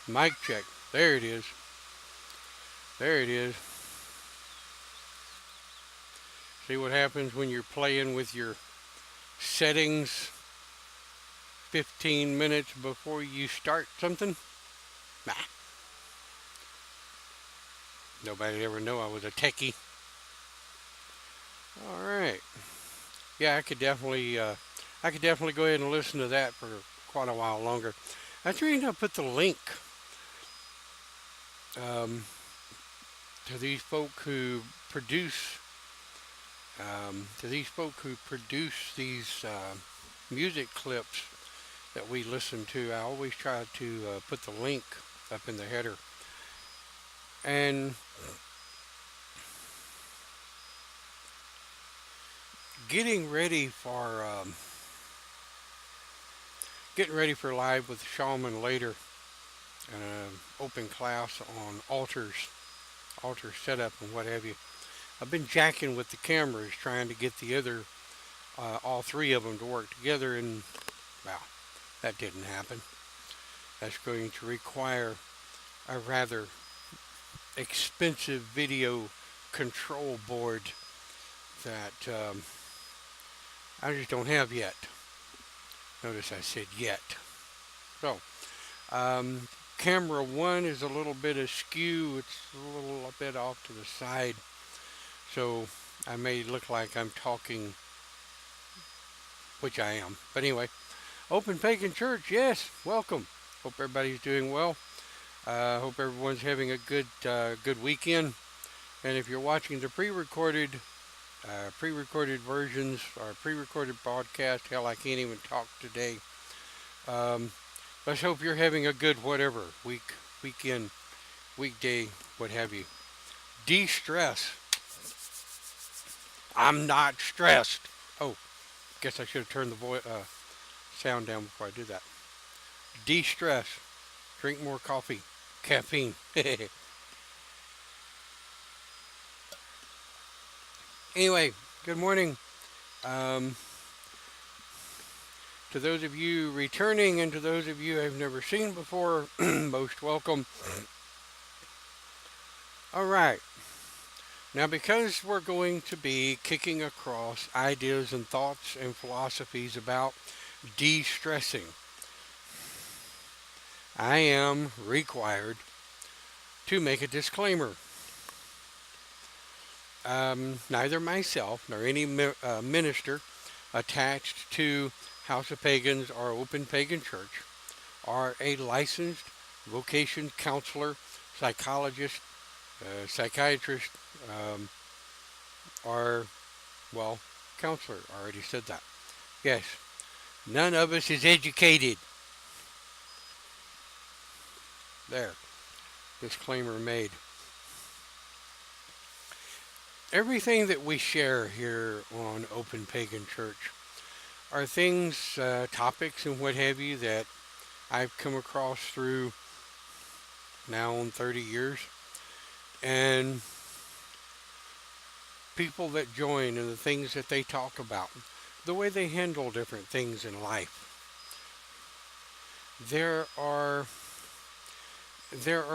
Mic check. There it is. There it is. See what happens when you're playing with your settings 15 minutes before you start something? Nah, nobody'd ever know I was a techie. All right. Yeah, I could definitely go ahead and listen to that for quite a while longer. That's the reason I put the link um, to these folk who produce, these music clips that we listen to. I always try to put the link up in the header. And getting ready for live with Shaman later, open class on altar setup and what have you. I've been jacking with the cameras trying to get the other all three of them to work together, and well, that didn't happen. That's going to require a rather expensive video control board that I just don't have yet. Notice I said yet. So, camera one is a little bit askew. It's a little bit off to the side. So I may look like I'm talking, which I am. But anyway, Open Pagan Church, yes, welcome. Hope everybody's doing well. Hope everyone's having a good weekend. And if you're watching the pre-recorded versions or pre-recorded broadcast, hell, I can't even talk today. Um, let's hope you're having a good whatever weekend, weekday, what have you. De-stress. I'm not stressed. Oh, guess I should have turned the sound down before I do that. De-stress. Drink more coffee. Caffeine. Anyway, good morning. Um, to those of you returning and to those of you I've never seen before, most welcome. All right. Now, because we're going to be kicking across ideas and thoughts and philosophies about de-stressing, I am required to make a disclaimer. Neither myself nor any minister attached to House of Pagans or Open Pagan Church are a licensed vocation counselor, psychologist, psychiatrist, um, or, well, counselor. I already said that. Yes, none of us is educated. There, disclaimer made. Everything that we share here on Open Pagan Church are things, topics, and what have you that I've come across through now in 30 years. And people that join and the things that they talk about, the way they handle different things in life. There are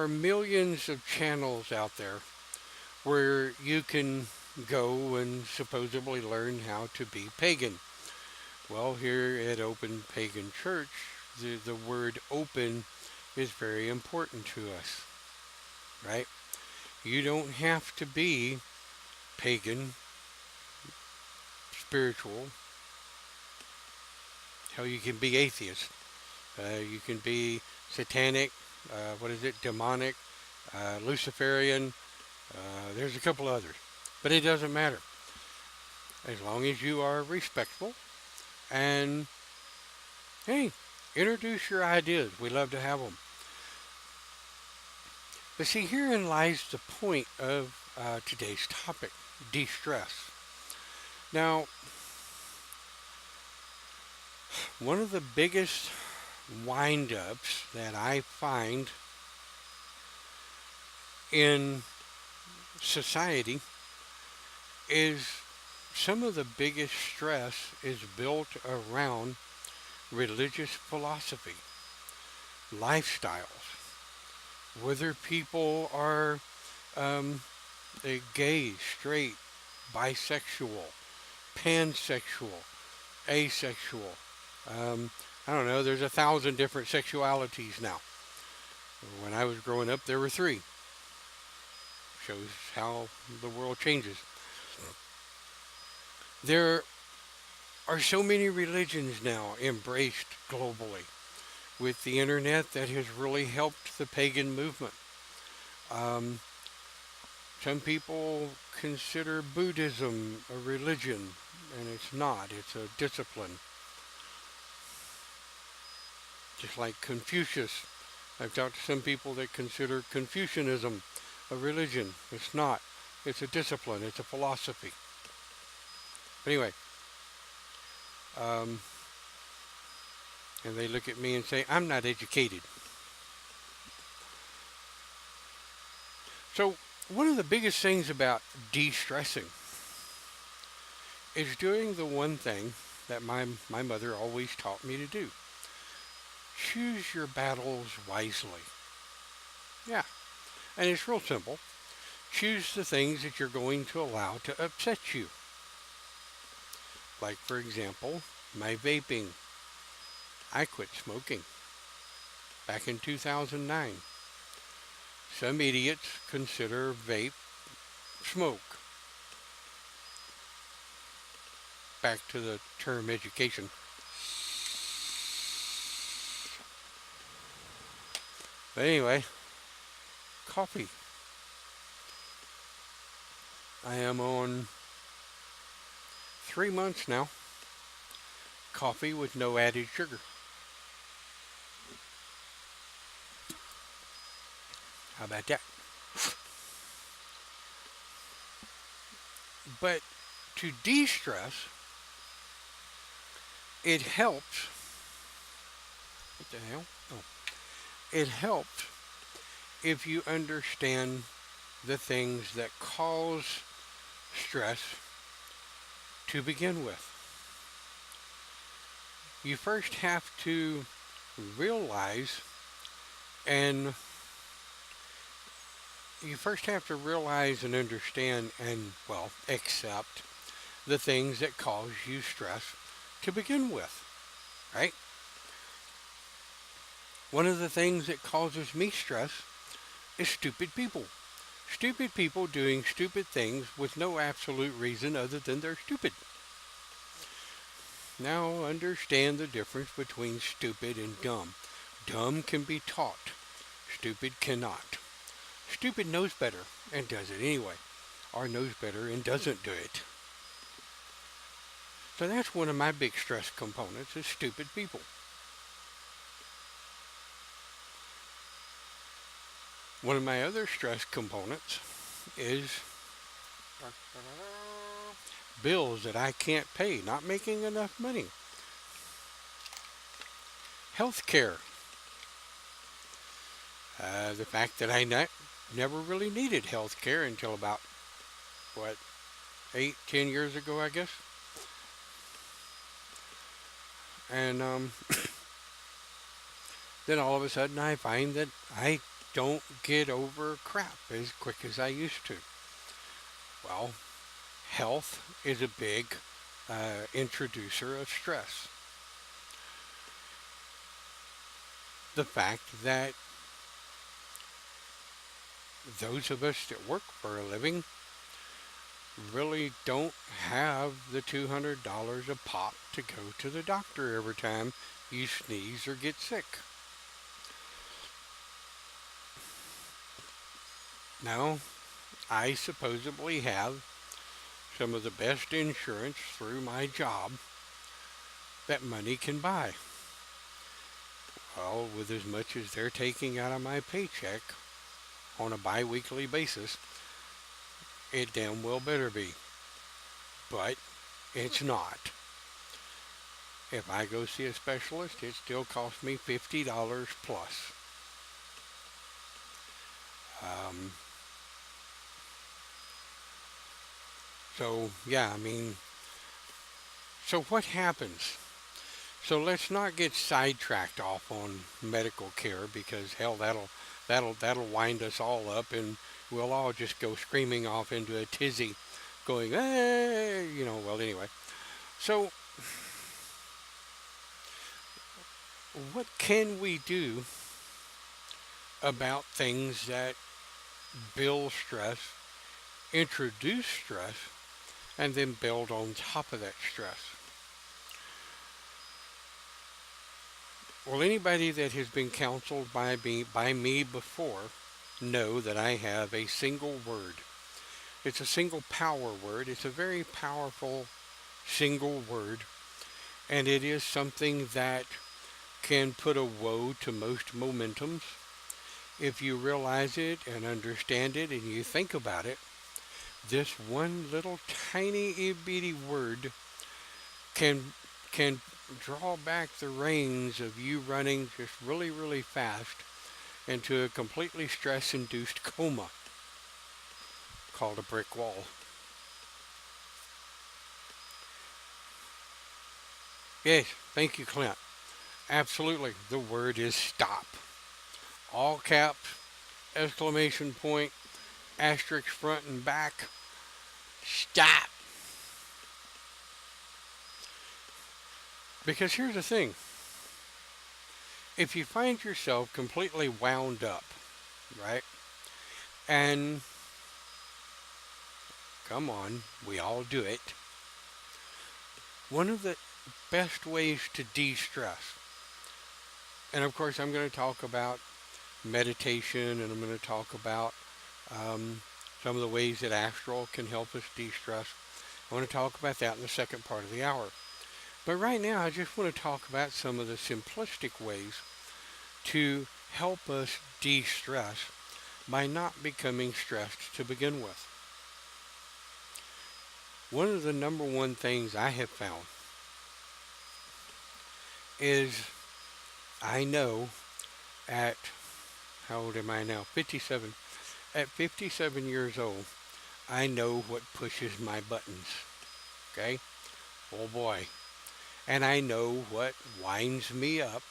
millions of channels out there where you can go and supposedly learn how to be pagan. Well, here at Open Pagan Church, the word open is very important to us, right? You don't have to be pagan, spiritual. Hell, you can be atheist. You can be satanic, demonic, Luciferian. There's a couple others. But it doesn't matter. As long as you are respectful and, hey, introduce your ideas. We love to have them. But see, herein lies the point of today's topic, de-stress. Now, one of the biggest wind-ups that I find in society is some of the biggest stress is built around religious philosophy, lifestyles, whether people are gay, straight, bisexual, pansexual, asexual. I don't know, there's 1,000 different sexualities now. When I was growing up, there were 3. Shows how the world changes. There are so many religions now embraced globally with the internet that has really helped the pagan movement. Um, some people consider Buddhism a religion, and it's not. It's a discipline, just like Confucius. I've talked to some people that consider Confucianism a religion. It's not. It's a discipline. It's a philosophy. But anyway, um, and they look at me and say, I'm not educated. So, one of the biggest things about de stressing is doing the one thing that my mother always taught me to do: choose your battles wisely. Yeah, and it's real simple. Choose the things that you're going to allow to upset you. Like, for example, my vaping. I quit smoking back in 2009. Some idiots consider vape smoke. Back to the term education. But anyway, coffee. I am on 3 months now. Coffee with no added sugar. How about that? But to de stress, it helps. What the hell? Oh. It helps if you understand the things that cause stress to begin with. You first have to realize and understand and, well, accept the things that cause you stress to begin with, right? One of the things that causes me stress is stupid people. Stupid people doing stupid things with no absolute reason other than they're stupid. Now understand the difference between stupid and dumb. Dumb can be taught. Stupid cannot. Stupid knows better and does it anyway, or knows better and doesn't do it. So that's one of my big stress components is stupid people. One of my other stress components is bills that I can't pay, not making enough money. Health care. The fact that I never really needed health care until about, what, 8, 10 years ago, I guess. And then all of a sudden I find that I don't get over crap as quick as I used to. Well, health is a big introducer of stress. The fact that those of us that work for a living really don't have the $200 a pop to go to the doctor every time you sneeze or get sick. Now, I supposedly have some of the best insurance through my job that money can buy. Well, with as much as they're taking out of my paycheck on a bi-weekly basis, it damn well better be. But it's not. If I go see a specialist, it still costs me $50 plus. Um, so, yeah, I mean, so what happens? So let's not get sidetracked off on medical care because hell, that'll wind us all up, and we'll all just go screaming off into a tizzy, going, hey, Well, anyway, so what can we do about things that build stress, introduce stress, and then build on top of that stress. Well, anybody that has been counseled by me before know that I have a single word. It's a single power word. It's a very powerful single word, and it is something that can put a woe to most momentums. If you realize it and understand it and you think about it, this one little tiny itty bitty word can can draw back the reins of you running just really, really fast into a completely stress induced coma called a brick wall. Yes, thank you, Clint. Absolutely. The word is stop. All caps, exclamation point, asterisk front and back. Stop. Because here's the thing, if you find yourself completely wound up, right? And come on, we all do it. One of the best ways to de stress, and of course, I'm going to talk about meditation and I'm going to talk about um, some of the ways that astral can help us de stress. I want to talk about that in the second part of the hour. But right now, I just want to talk about some of the simplistic ways to help us de stress by not becoming stressed to begin with. One of the number one things I have found is I know at, how old am I now? 57. At 57 years old, I know what pushes my buttons. Okay? Oh boy. And I know what winds me up.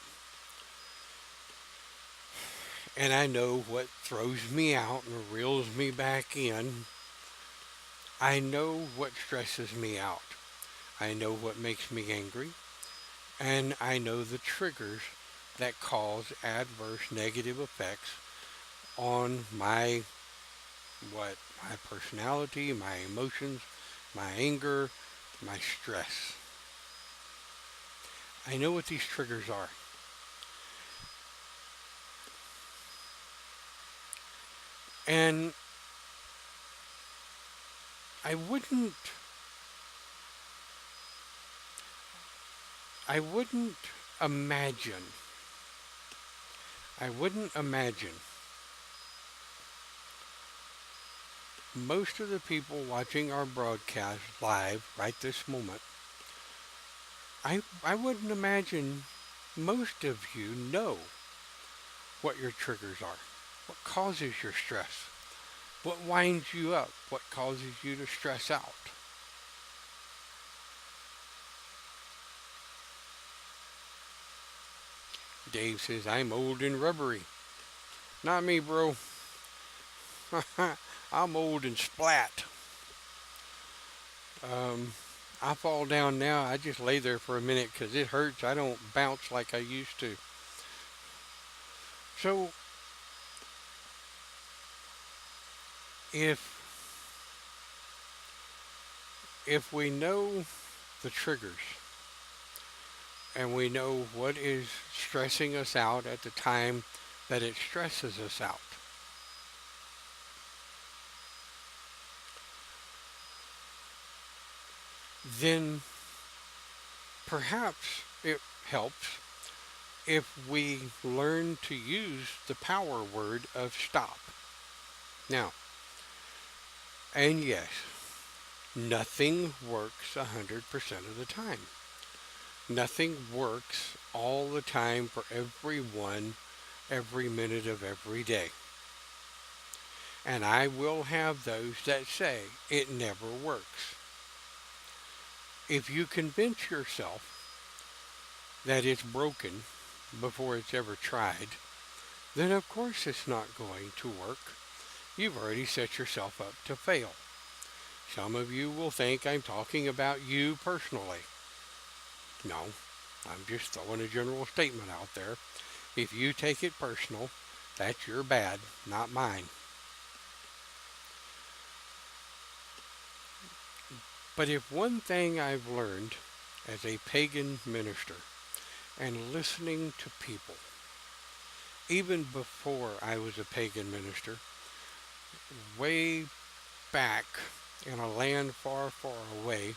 And I know what throws me out and reels me back in. I know what stresses me out. I know what makes me angry. And I know the triggers that cause adverse negative effects on my personality, my emotions, my anger, my stress. I know what these triggers are. And I wouldn't I wouldn't imagine I wouldn't imagine most of the people watching our broadcast live right this moment. I wouldn't imagine most of you know what your triggers are, what causes your stress, what winds you up, what causes you to stress out. Dave says, I'm old and rubbery. Not me, bro. I'm old and splat. Um, I fall down now. I just lay there for a minute because it hurts. I don't bounce like I used to. So, if we know the triggers and we know what is stressing us out at the time that it stresses us out, then perhaps it helps if we learn to use the power word of stop. Now, and yes, nothing works 100% of the time. Nothing works all the time for everyone, every minute of every day. And I will have those that say it never works. If you convince yourself that it's broken before it's ever tried, then of course it's not going to work. You've already set yourself up to fail. Some of you will think I'm talking about you personally. No, I'm just throwing a general statement out there. If you take it personal, that's your bad, not mine. But if one thing I've learned as a pagan minister and listening to people, even before I was a pagan minister, way back in a land far, far away,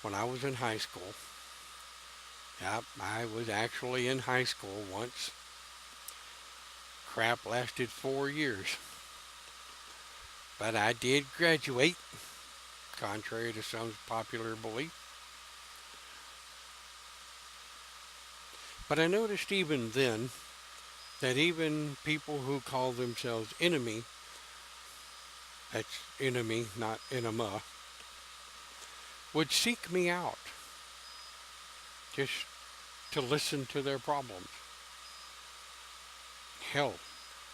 when I was in high school, yep, I was actually in high school once. Crap lasted 4 years. But I did graduate, contrary to some popular belief. But I noticed even then that even people who call themselves enemy, that's enemy, not enema, would seek me out just to listen to their problems. Hell,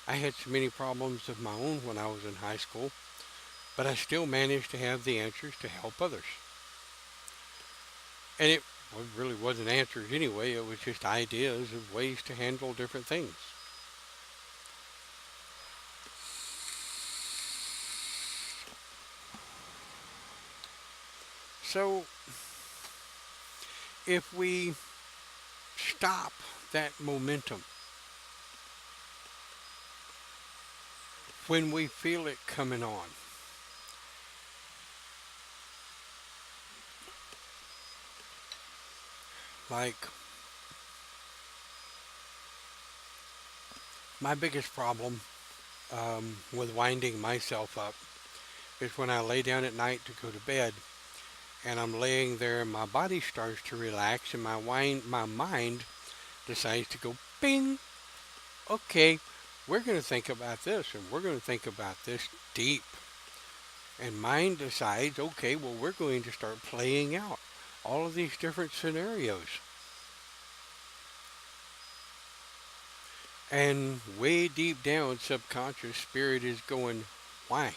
I had so many problems of my own when I was in high school, but I still managed to have the answers to help others. And it really wasn't answers anyway, it was just ideas of ways to handle different things. So, if we stop that momentum when we feel it coming on, like my biggest problem with winding myself up is when I lay down at night to go to bed and I'm laying there and my body starts to relax and my mind decides to go bing. Okay, we're going to think about this and we're going to think about this deep. And mind decides, okay, well, we're going to start playing out all of these different scenarios. And way deep down, subconscious spirit is going, why?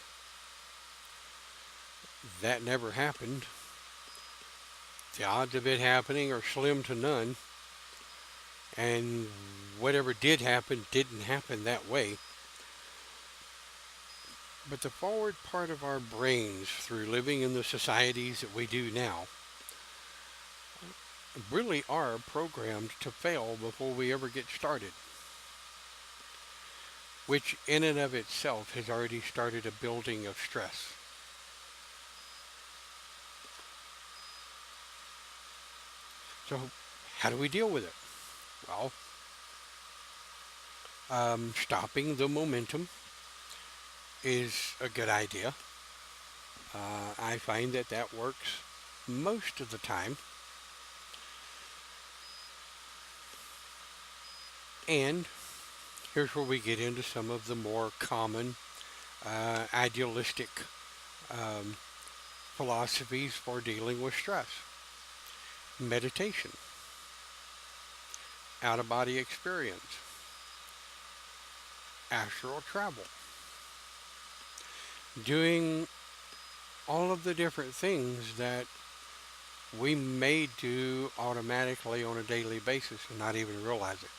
That never happened. The odds of it happening are slim to none. And whatever did happen didn't happen that way. But the forward part of our brains, through living in the societies that we do now, really are programmed to fail before we ever get started, which in and of itself has already started a building of stress. So how do we deal with it? Well, stopping the momentum is a good idea. I find that that works most of the time. And here's where we get into some of the more common idealistic um, philosophies for dealing with stress. Meditation, out-of-body experience, astral travel, doing all of the different things that we may do automatically on a daily basis and not even realize it.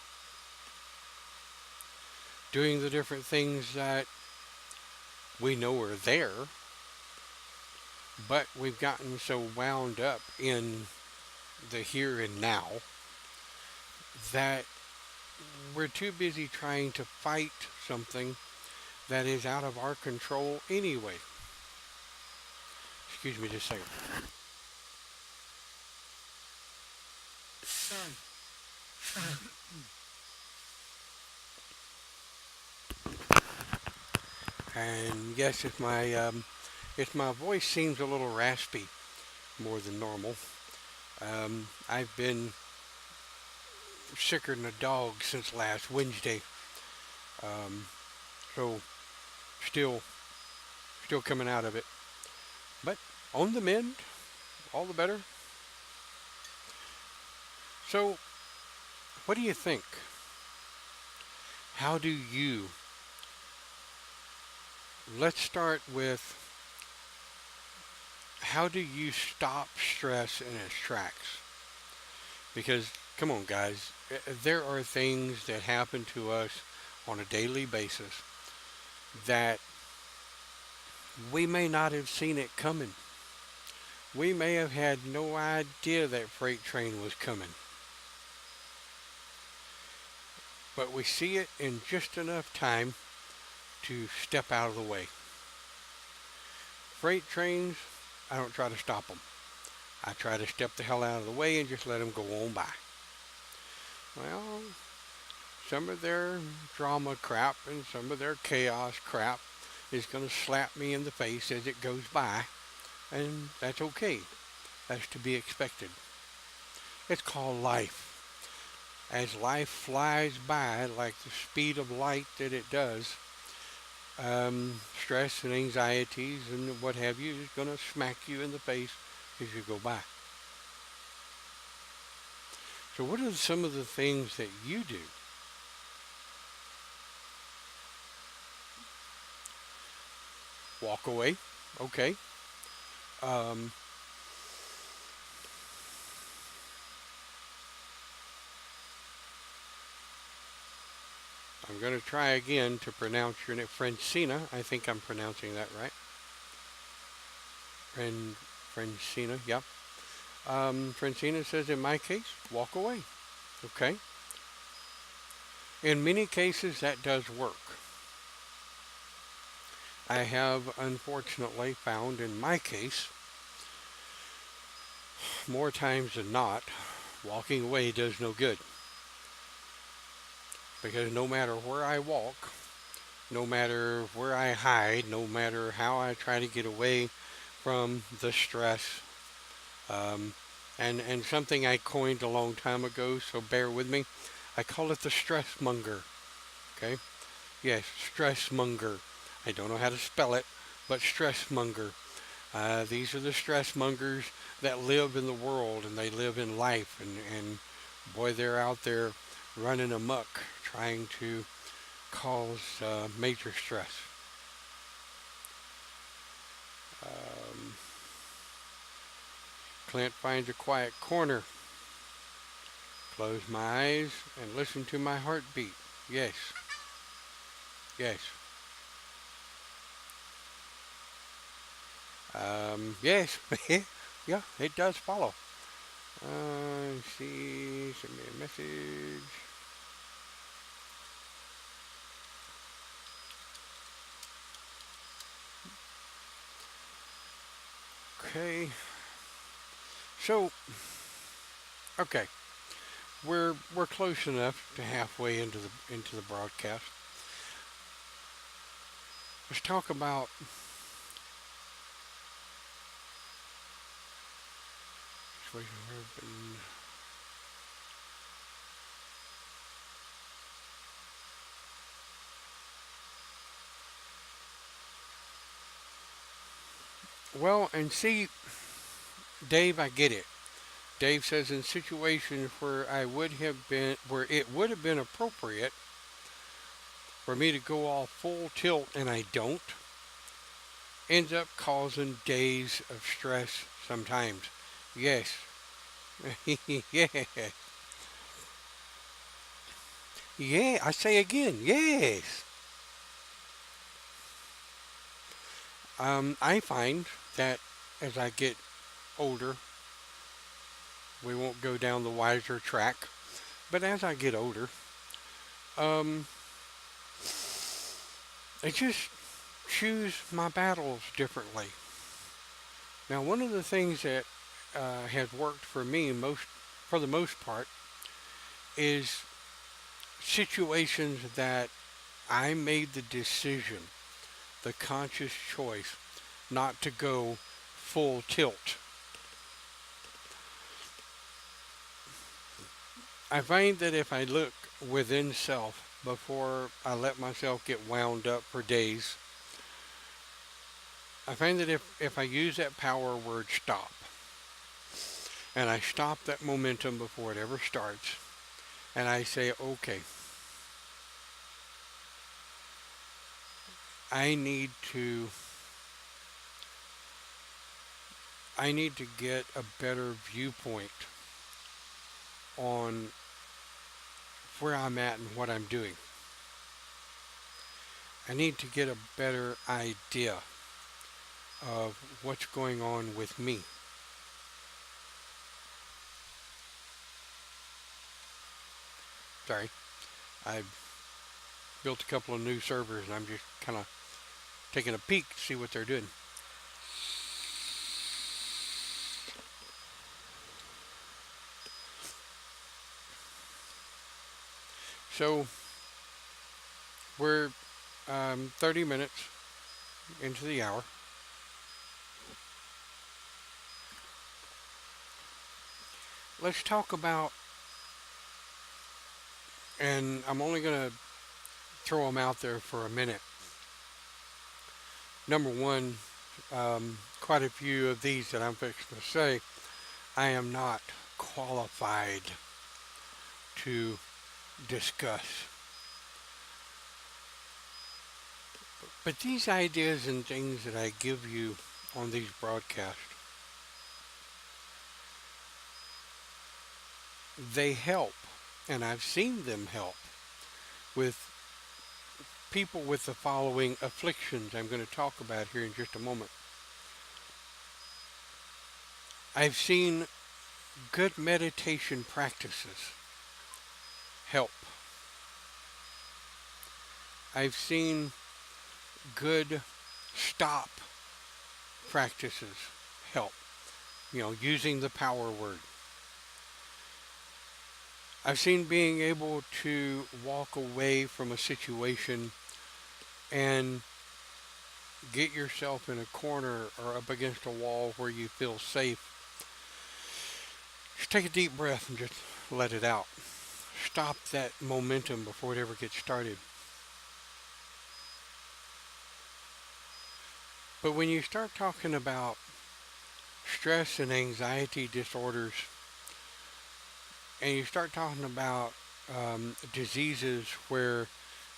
Doing the different things that we know are there, but we've gotten so wound up in the here and now that we're too busy trying to fight something that is out of our control anyway. Excuse me just a second. And yes, if my voice seems a little raspy more than normal, I've been sicker than a dog since last Wednesday. Um, so still still coming out of it. But on the mend, all the better. So what do you think? How do you let's start with how do you stop stress in its tracks? Because, come on, guys, there are things that happen to us on a daily basis that we may not have seen it coming. We may have had no idea that freight train was coming, but we see it in just enough time to step out of the way. Freight trains, I don't try to stop them. I try to step the hell out of the way and just let them go on by. Well, some of their drama crap and some of their chaos crap is going to slap me in the face as it goes by, and that's okay. That's to be expected. It's called life. As life flies by like the speed of light that it does, stress and anxieties and what have you is going to smack you in the face as you go by. So, what are some of the things that you do? Walk away. Okay. Um, I'm going to try again to pronounce your name. Francina. I think I'm pronouncing that right. Francina. Yep. Francina says, in my case, walk away. Okay. In many cases, that does work. I have unfortunately found in my case, more times than not, walking away does no good. Because no matter where I walk, no matter where I hide, no matter how I try to get away from the stress, um, and something I coined a long time ago, so bear with me. I call it the stress monger. Okay? Yes, stress monger. I don't know how to spell it, but stress monger. These are the stress mongers that live in the world and they live in life, and boy, they're out there running amok trying to cause major stress. Um, Clint finds a quiet corner. Close my eyes and listen to my heartbeat. Yes, yes. Yes, yeah, it does follow. Let's see, send me a message. Okay, so okay, we're close enough to halfway into the broadcast. Let's talk about situation urban. Well, and see, Dave, I get it. Dave says in situations where it would have been appropriate for me to go all full tilt and I don't, ends up causing days of stress sometimes. Yes. Yeah. Yeah, I say again, yes. I find that as I get older, we won't go down the wiser track, but as I get older, um, I just choose my battles differently. Now, one of the things that has worked for me for the most part, is situations that I made the decision, the conscious choice, not to go full tilt. I find that if I look within self before I let myself get wound up for days, I find that if I use that power word stop, and I stop that momentum before it ever starts, and I say, okay, I need to I need to get a better viewpoint on where I'm at and what I'm doing. I need to get a better idea of what's going on with me. Sorry, I built a couple of new servers, and I'm just kind of taking a peek to see what they're doing. So we're 30 minutes into the hour. Let's talk about, and I'm only going to throw them out there for a minute. Number one, quite a few of these that I'm fixing to say, I am not qualified to discuss. But these ideas and things that I give you on these broadcasts, they help, and I've seen them help with people with the following afflictions I'm going to talk about here in just a moment. I've seen good meditation practices help. I've seen good stop practices help. Using the power word. I've seen being able to walk away from a situation and get yourself in a corner or up against a wall where you feel safe. Just take a deep breath and just let it out. Stop that momentum before it ever gets started. But when you start talking about stress and anxiety disorders, and you start talking about diseases where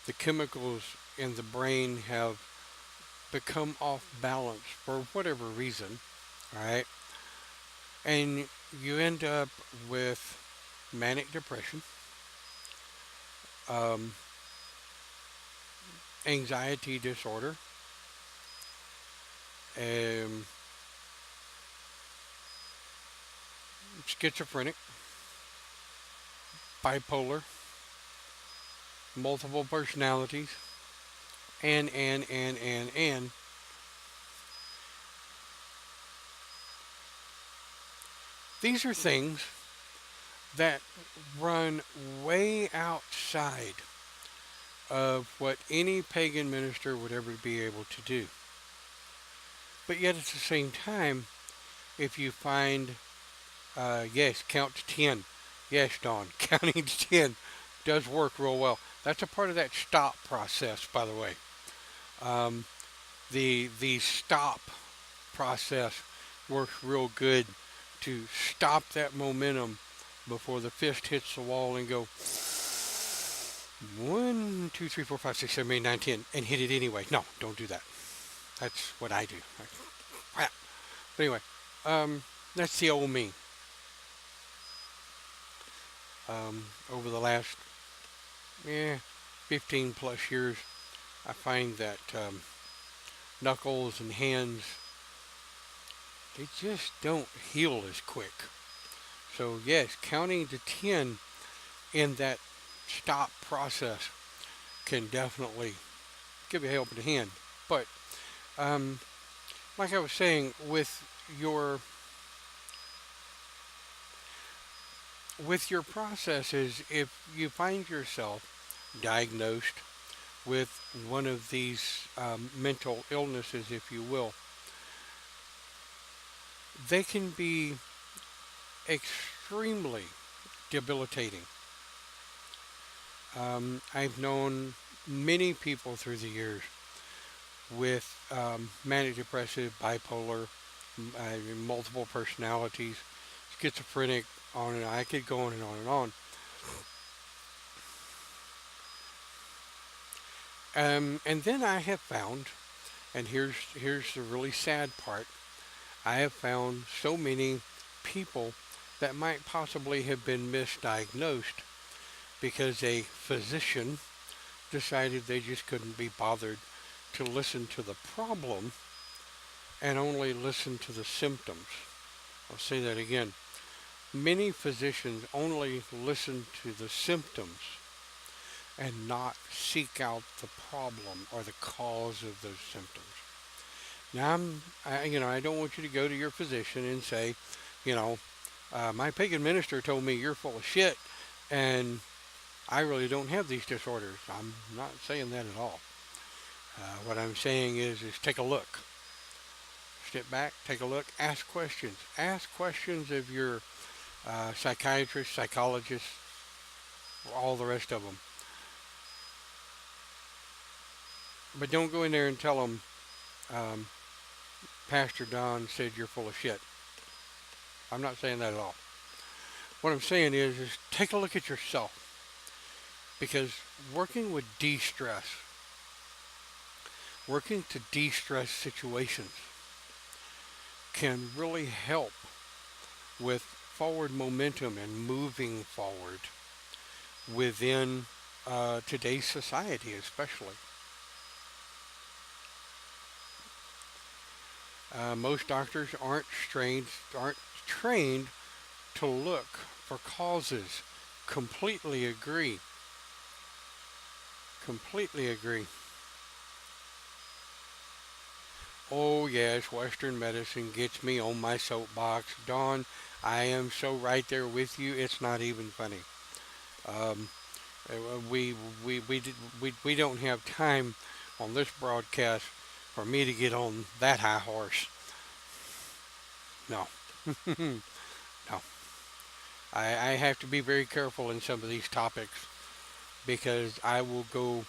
the chemicals in the brain have become off balance for whatever reason, all right, and you end up with manic depression, um, anxiety disorder, um, schizophrenic, bipolar, multiple personalities, and. These are things that run way outside of what any pagan minister would ever be able to do. But yet at the same time, if you find, yes, count to 10. Yes, Don, counting to 10 does work real well. That's a part of that stop process, by the way. Um, the stop process works real good to stop that momentum before the fist hits the wall and go 1, 2, 3, 4, 5, 6, 7, 8, 9, 10 and hit it anyway. No, don't do that. That's what I do. But anyway, that's the old me. Over the last 15 plus years, I find that knuckles and hands, they just don't heal as quick. So yes, counting to 10 in that stop process can definitely give you a helping hand. But um, like I was saying, with your processes, if you find yourself diagnosed with one of these mental illnesses, if you will, they can be extremely debilitating. I've known many people through the years with manic depressive, bipolar, multiple personalities, schizophrenic, on and on. I could go on and on and on. And then I have found, and here's the really sad part, I have found so many people that might possibly have been misdiagnosed because a physician decided they just couldn't be bothered to listen to the problem and only listen to the symptoms. I'll say that again. Many physicians only listen to the symptoms and not seek out the problem or the cause of those symptoms. Now, I don't want you to go to your physician and say, you know, my pagan minister told me you're full of shit, and I really don't have these disorders. I'm not saying that at all. What I'm saying is take a look. Step back, take a look, ask questions. Ask questions of your psychiatrist, psychologist, all the rest of them. But don't go in there and tell them, um, Pastor Don said you're full of shit. I'm not saying that at all. What I'm saying is take a look at yourself. Because working with de-stress, working to de-stress situations can really help with forward momentum and moving forward within today's society, especially. Most doctors aren't trained to look for causes. Completely agree. Completely agree. Oh yes, Western medicine gets me on my soapbox. Dawn, I am so right there with you. It's not even funny. Um, we we don't have time on this broadcast for me to get on that high horse. No, no. I have to be very careful in some of these topics because I will go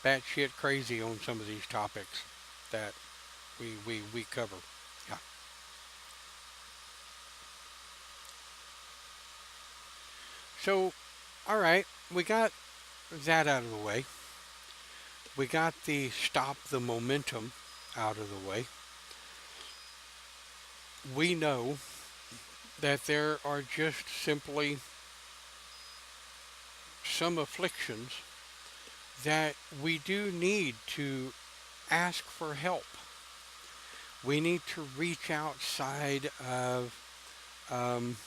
batshit crazy on some of these topics that we cover. Yeah. So, all right, we got that out of the way. We got the stop the momentum out of the way. We know that there are just simply some afflictions that we do need to ask for help. We need to reach outside of um,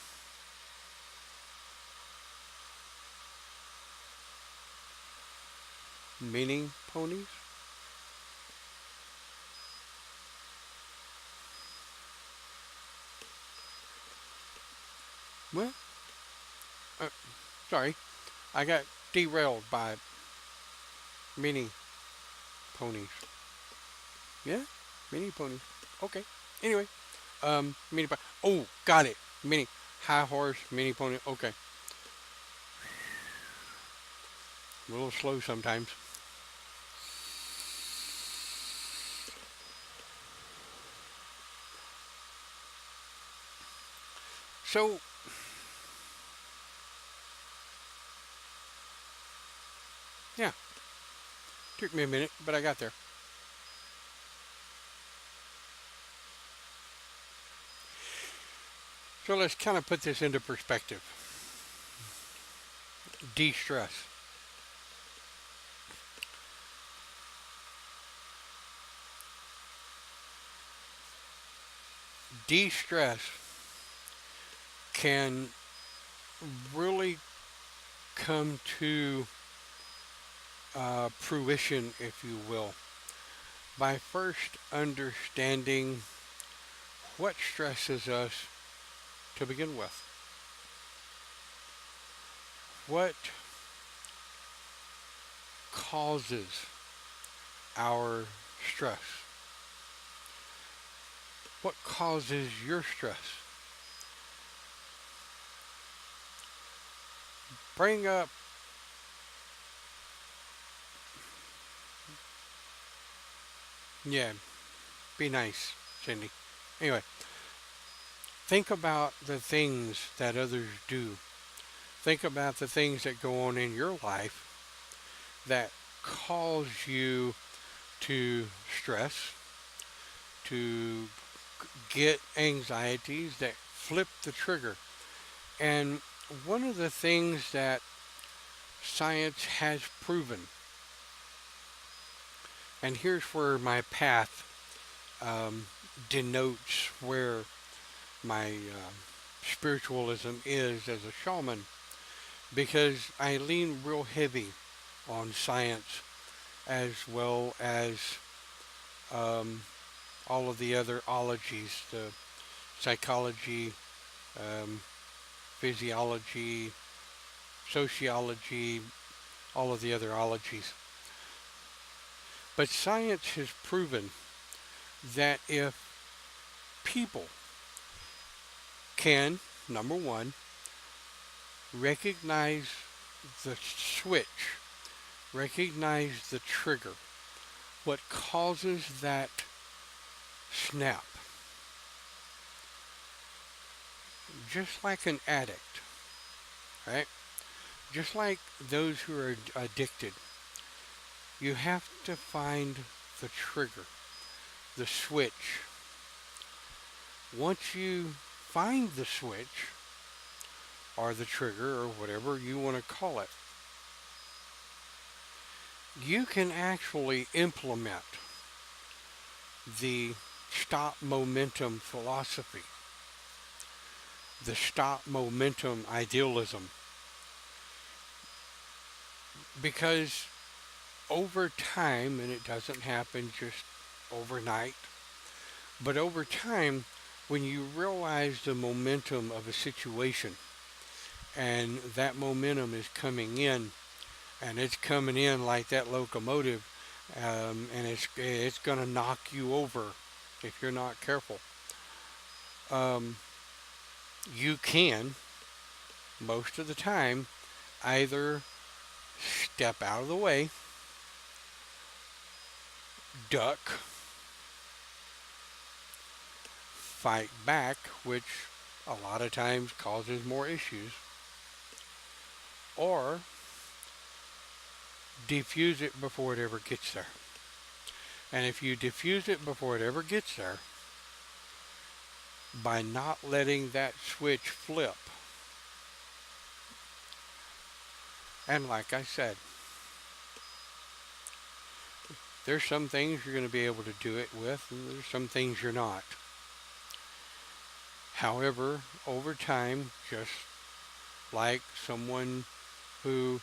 meaning ponies. Well, uh, sorry, I got derailed by mini ponies. Yeah, mini ponies. Okay. Anyway, mini. Oh, got it. Mini high horse, mini pony. Okay. A little slow sometimes. So yeah, took me a minute, but I got there. So let's kind of put this into perspective. De-stress. De-stress can really come to fruition, if you will, by first understanding what stresses us to begin with. What causes our stress? What causes your stress? Bring up, yeah, be nice, Cindy. Anyway, think about the things that others do. Think about the things that go on in your life that cause you to stress, to get anxieties that flip the trigger. And one of the things that science has proven, and here's where my path denotes where my spiritualism is as a shaman, because I lean real heavy on science as well as um, all of the other ologies, the psychology, um, physiology, sociology, all of the other ologies. But science has proven that if people can, number one, recognize the switch, recognize the trigger, what causes that snap, just like an addict, right? Just like those who are addicted, you have to find the trigger, the switch. Once you find the switch, or the trigger, or whatever you want to call it, you can actually implement the stop momentum philosophy, the stop momentum idealism, because over time, and it doesn't happen just overnight, but over time, when you realize the momentum of a situation and that momentum is coming in, and it's coming in like that locomotive, and it's going to knock you over if you're not careful. Um, you can, most of the time, either step out of the way, duck, fight back, which a lot of times causes more issues, or defuse it before it ever gets there. And if you diffuse it before it ever gets there, by not letting that switch flip, and like I said, there's some things you're going to be able to do it with, and there's some things you're not. However, over time, just like someone who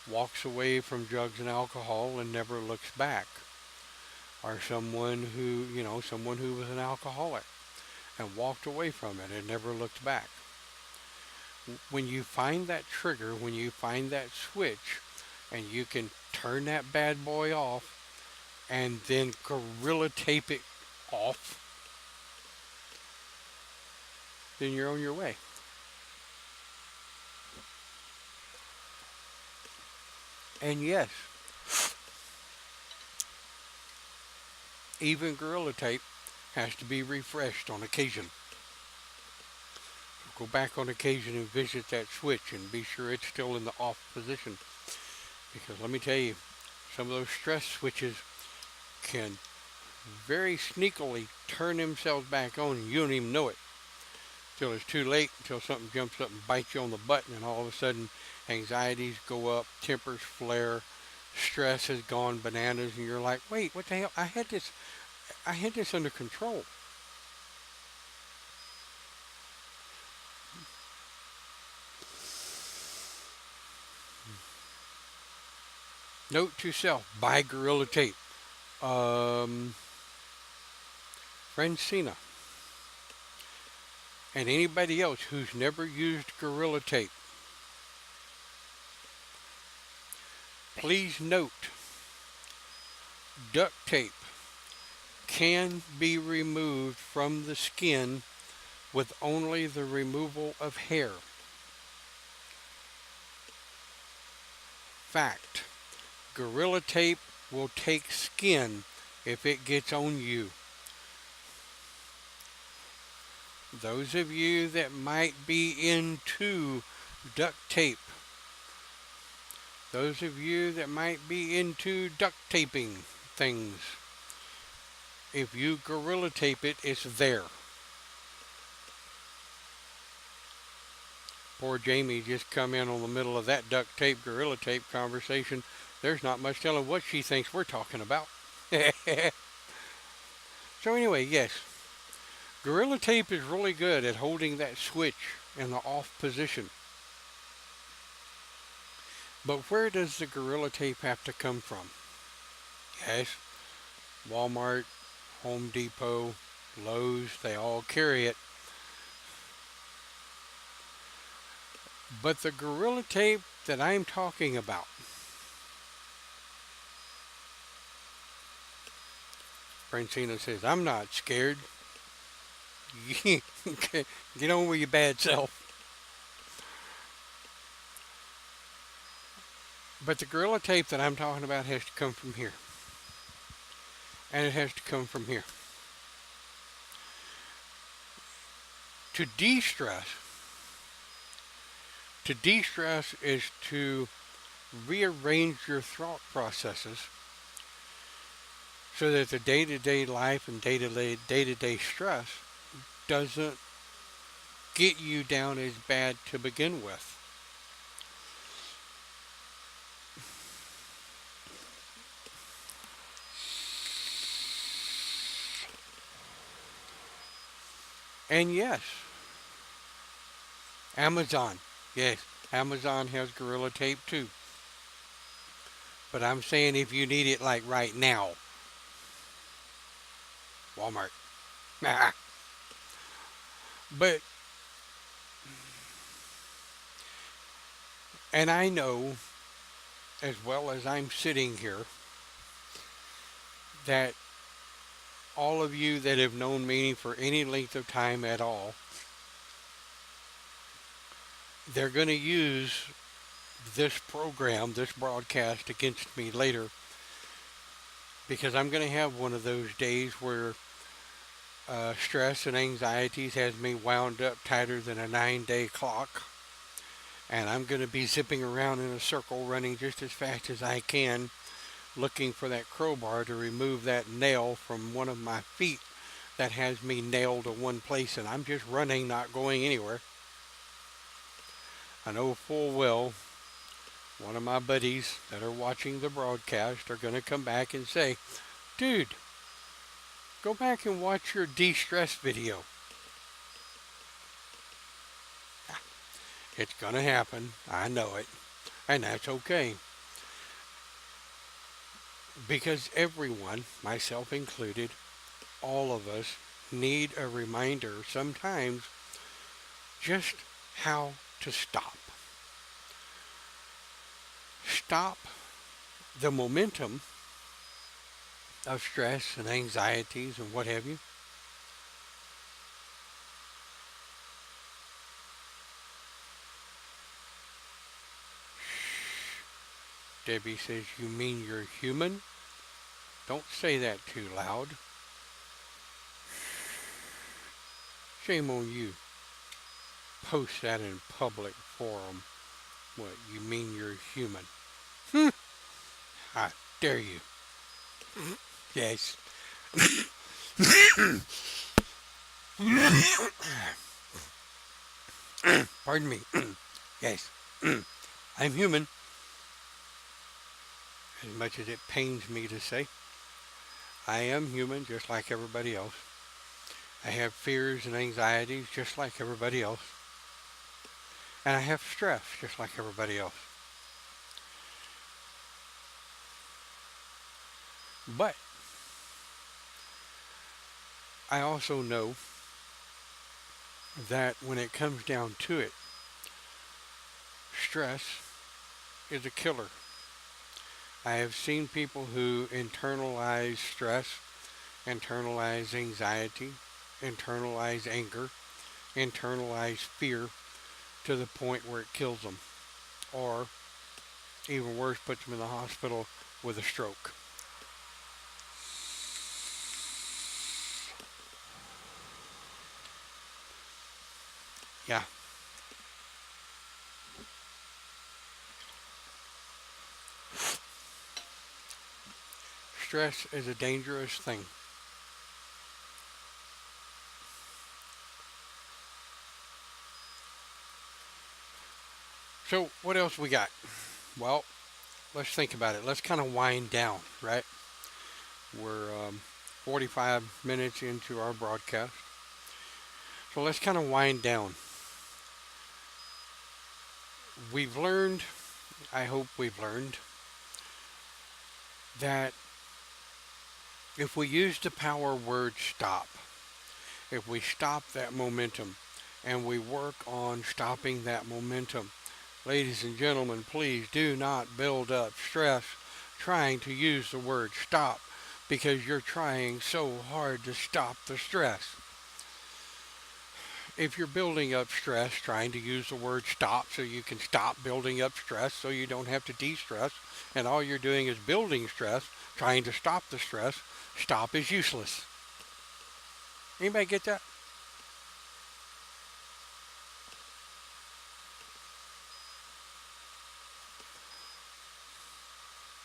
walks away from drugs and alcohol and never looks back, or someone who was an alcoholic and walked away from it and never looked back. When you find that trigger, when you find that switch, and you can turn that bad boy off and then gorilla tape it off, then you're on your way. And yes, even gorilla tape has to be refreshed on occasion. Go back on occasion and visit that switch and be sure it's still in the off position. Because let me tell you, some of those stress switches can very sneakily turn themselves back on and you don't even know it. Till it's too late, until something jumps up and bites you on the butt, and all of a sudden anxieties go up, tempers flare, stress has gone bananas, and you're like, wait, what the hell? I had this under control. Note to self, buy Gorilla Tape. Francina and anybody else who's never used Gorilla Tape, please note, duct tape can be removed from the skin with only the removal of hair. Fact. Gorilla Tape will take skin if it gets on you. Those of you that might be into duct tape, those of you that might be into duct taping things, if you Gorilla Tape it, it's there. Poor Jamie just come in on the middle of that duct tape, Gorilla Tape conversation. There's not much telling what she thinks we're talking about. So anyway, yes, Gorilla Tape is really good at holding that switch in the off position. But where does the Gorilla Tape have to come from? Yes, Walmart, Home Depot, Lowe's, they all carry it. But the Gorilla Tape that I'm talking about, Francina says, I'm not scared. Get on with your bad self. But the Gorilla Tape that I'm talking about has to come from here. And it has to come from here. To de-stress, is to rearrange your thought processes so that the day-to-day life and day-to-day stress doesn't get you down as bad to begin with. And yes, Amazon. Yes, Amazon has Gorilla Tape too. But I'm saying if you need it like right now, Walmart. But, and I know, as well as I'm sitting here, that all of you that have known me for any length of time at all, they're going to use this program, this broadcast against me later, because I'm going to have one of those days where stress and anxieties has me wound up tighter than a 9-day clock. And I'm going to be zipping around in a circle, running just as fast as I can, looking for that crowbar to remove that nail from one of my feet that has me nailed to one place. And I'm just running, not going anywhere. I know full well one of my buddies that are watching the broadcast are going to come back and say, dude, go back and watch your de-stress video. It's going to happen. I know it. And that's okay. Because everyone, myself included, all of us need a reminder sometimes just how to stop. Stop the momentum of stress and anxieties and what have you. Debbie says, you mean you're human? Don't say that too loud. Shame on you. Post that in public forum. What, you mean you're human? How dare you? Yes. Pardon me. Yes. I'm human. As much as it pains me to say, I am human just like everybody else. I have fears and anxieties just like everybody else. And I have stress just like everybody else. But I also know that when it comes down to it, stress is a killer. I have seen people who internalize stress, internalize anxiety, internalize anger, internalize fear to the point where it kills them. Or, even worse, puts them in the hospital with a stroke. Yeah. Stress is a dangerous thing. So, what else we got? Well, let's think about it. Let's kind of wind down, right? We're 45 minutes into our broadcast. So let's kind of wind down. We've learned, I hope we've learned, that if we use the power word stop, if we stop that momentum and we work on stopping that momentum, ladies and gentlemen, please do not build up stress trying to use the word stop because you're trying so hard to stop the stress. If you're building up stress trying to use the word stop so you can stop building up stress so you don't have to de-stress, and all you're doing is building stress, trying to stop the stress, stop is useless. Anybody get that?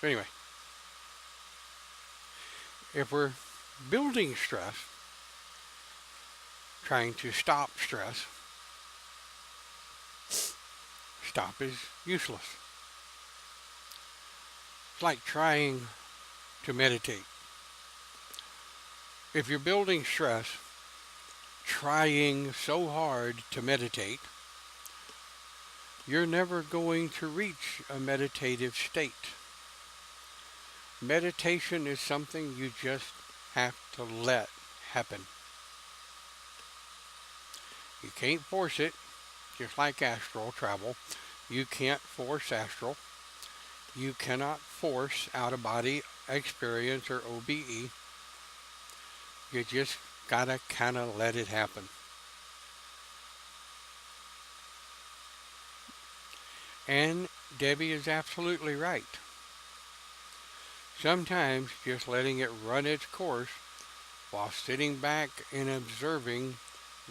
So anyway, if we're building stress, trying to stop stress, stop is useless. It's like trying to meditate. If you're building stress, trying so hard to meditate, you're never going to reach a meditative state. Meditation is something you just have to let happen. You can't force it, just like astral travel. You can't force astral. You cannot force out-of-body experience or OBE. You just gotta kind of let it happen. And Debbie is absolutely right. Sometimes just letting it run its course while sitting back and observing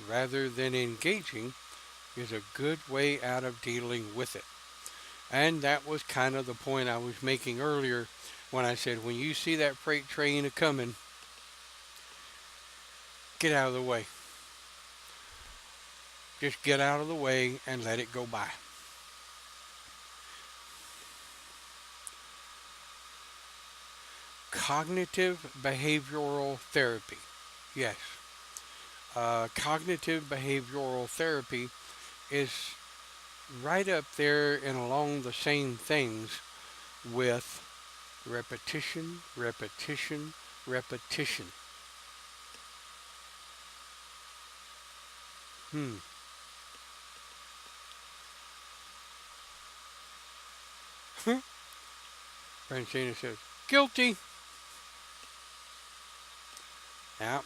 rather than engaging is a good way out of dealing with it. And that was kind of the point I was making earlier when I said when you see that freight train a-coming, get out of the way. Just get out of the way and let it go by. Cognitive behavioral therapy. Yes. Cognitive behavioral therapy is right up there and along the same things with repetition, repetition, repetition. Hmm. Francina says, guilty. Yeah.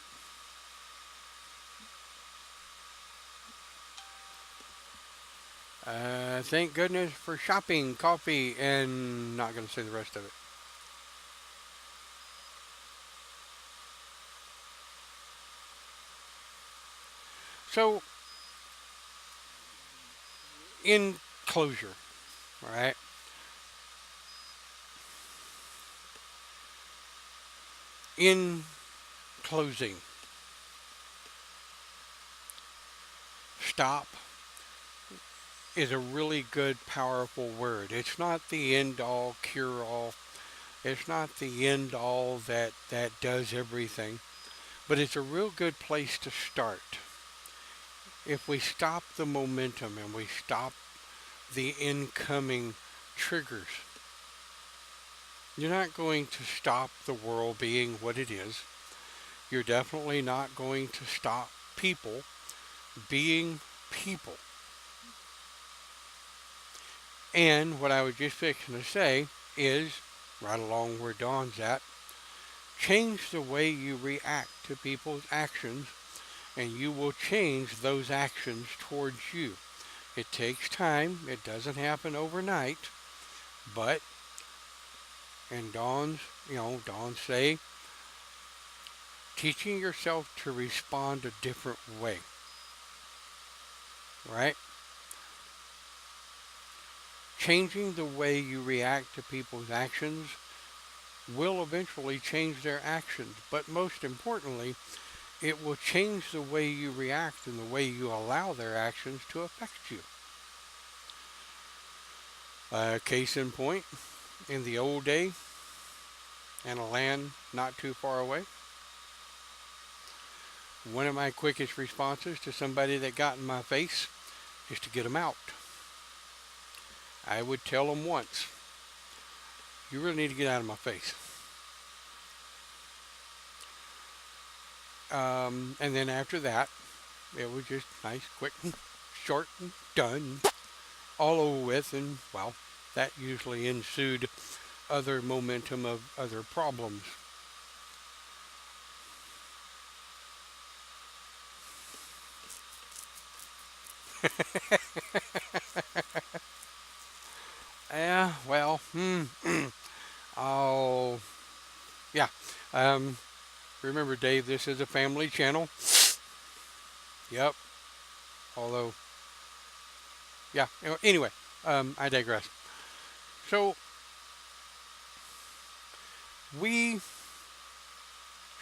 Thank goodness for shopping, coffee, and not going to say the rest of it. So, in closure, all right, in closing, stop is a really good, powerful word. It's not the end all, cure all. It's not the end all that does everything, but it's a real good place to start. If we stop the momentum and we stop the incoming triggers, you're not going to stop the world being what it is. You're definitely not going to stop people being people. And what I was just fixing to say is, right along where Dawn's at, change the way you react to people's actions and you will change those actions towards you. It takes time. It doesn't happen overnight. But, and Dawn's say, teaching yourself to respond a different way. Right? Changing the way you react to people's actions will eventually change their actions. But most importantly, it will change the way you react and the way you allow their actions to affect you. Case in point, in the old day, in a land not too far away, One of my quickest responses to somebody that got in my face is to get them out. I would tell them once, you really need to get out of my face. And then after that, it was just nice, quick, and short, and done, all over with. And well, that usually ensued other momentum of other problems. Yeah, well, oh, yeah. Um, Remember, Dave, this is a family channel. Yep. Although, yeah. Anyway, I digress. So we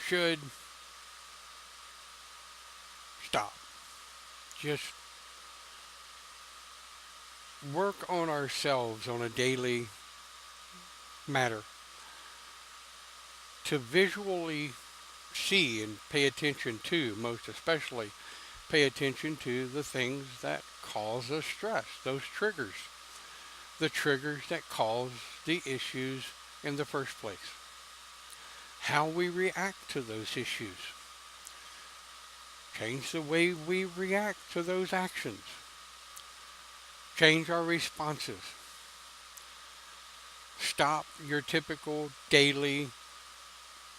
should stop. Just work on ourselves on a daily matter to visually see and pay attention to, most especially, pay attention to the things that cause us stress, those triggers, the triggers that cause the issues in the first place, how we react to those issues, change the way we react to those actions, change our responses, stop your typical daily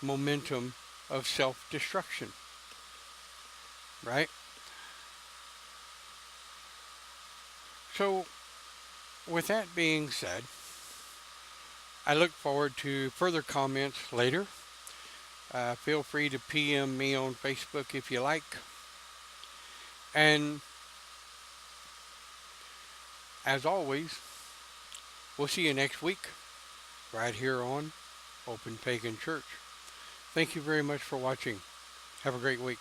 momentum of self-destruction, right? So, with that being said, I look forward to further comments later. Feel free to PM me on Facebook if you like. And as always, we'll see you next week right here on Open Pagan Church. Thank you very much for watching. Have a great week.